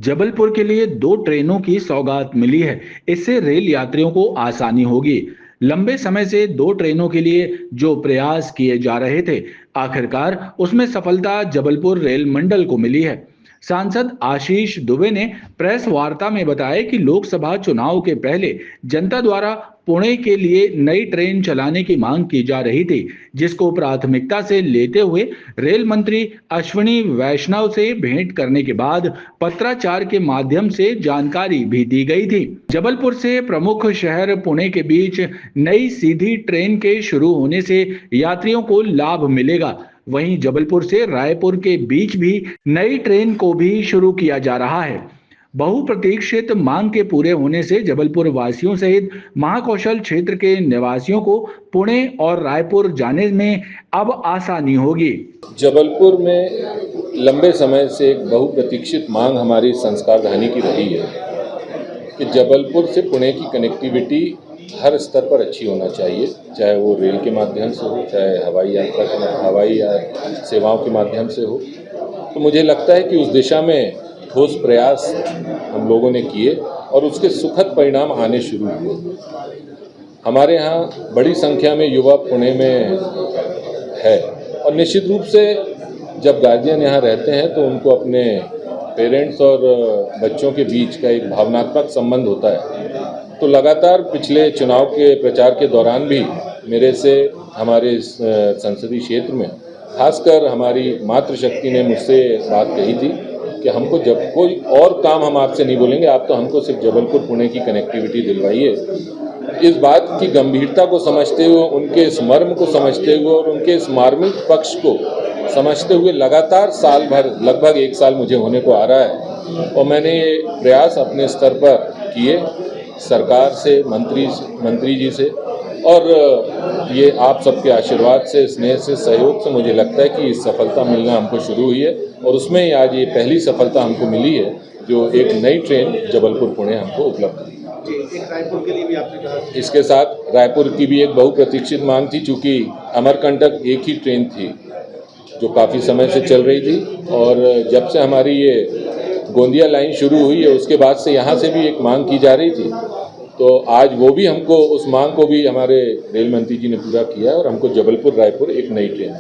जबलपुर के लिए 2 ट्रेनों की सौगात मिली है। इससे रेल यात्रियों को आसानी होगी। लंबे समय से 2 ट्रेनों के लिए जो प्रयास किए जा रहे थे, आखिरकार उसमें सफलता जबलपुर रेल मंडल को मिली है। सांसद आशीष दुबे ने प्रेस वार्ता में बताया कि लोकसभा चुनाव के पहले जनता द्वारा पुणे के लिए नई ट्रेन चलाने की मांग की जा रही थी, जिसको प्राथमिकता से लेते हुए रेल मंत्री अश्विनी वैष्णव से भेंट करने के बाद पत्राचार के माध्यम से जानकारी भी दी गई थी। जबलपुर से प्रमुख शहर पुणे के बीच नई सीधी ट्रेन के शुरू होने से यात्रियों को लाभ मिलेगा। वहीं जबलपुर से रायपुर के बीच भी नई ट्रेन को भी शुरू किया जा रहा है। बहुप्रतीक्षित मांग के पूरे होने से जबलपुर वासियों सहित महाकौशल क्षेत्र के निवासियों को पुणे और रायपुर जाने में अब आसानी होगी। जबलपुर में लंबे समय से एक बहुप्रतीक्षित मांग हमारी संस्कारधानी की रही है कि जबलपुर से पुणे की कनेक्टिविटी हर स्तर पर अच्छी होना चाहिए, चाहे वो रेल के माध्यम से हो, चाहे हवाई सेवाओं के माध्यम से हो। तो मुझे लगता है कि उस दिशा में ठोस प्रयास हम लोगों ने किए और उसके सुखद परिणाम आने शुरू हुए। हमारे यहाँ बड़ी संख्या में युवा पुणे में है और निश्चित रूप से जब गार्जियन यहाँ रहते हैं तो उनको अपने पेरेंट्स और बच्चों के बीच का एक भावनात्मक संबंध होता है। तो लगातार पिछले चुनाव के प्रचार के दौरान भी मेरे से हमारे संसदीय क्षेत्र में खासकर हमारी मातृशक्ति ने मुझसे बात कही थी कि हमको जब कोई और काम हम आपसे नहीं बोलेंगे, आप तो हमको सिर्फ जबलपुर पुणे की कनेक्टिविटी दिलवाइए। इस बात की गंभीरता को समझते हुए, उनके इस मर्म को समझते हुए और उनके इस मार्मिक पक्ष को समझते हुए लगातार साल भर, लगभग 1 साल मुझे होने को आ रहा है और मैंने ये प्रयास अपने स्तर पर किए, सरकार से, मंत्री जी से, और ये आप सबके आशीर्वाद से, स्नेह से, सहयोग से मुझे लगता है कि सफलता मिलना हमको शुरू हुई है और उसमें ही आज ये पहली सफलता हमको मिली है जो एक नई ट्रेन जबलपुर पुणे हमको उपलब्ध हुई। रायपुर के लिए भी आपने कहा, इसके साथ रायपुर की भी एक बहुप्रतीक्षित मांग थी, चूँकि अमरकंटक एक ही ट्रेन थी जो काफ़ी समय से चल रही थी और जब से हमारी ये गोंदिया लाइन शुरू हुई है उसके बाद से यहाँ से भी एक मांग की जा रही थी। तो आज वो भी हमको, उस मांग को भी हमारे रेल मंत्री जी ने पूरा किया और हमको जबलपुर रायपुर एक नई ट्रेन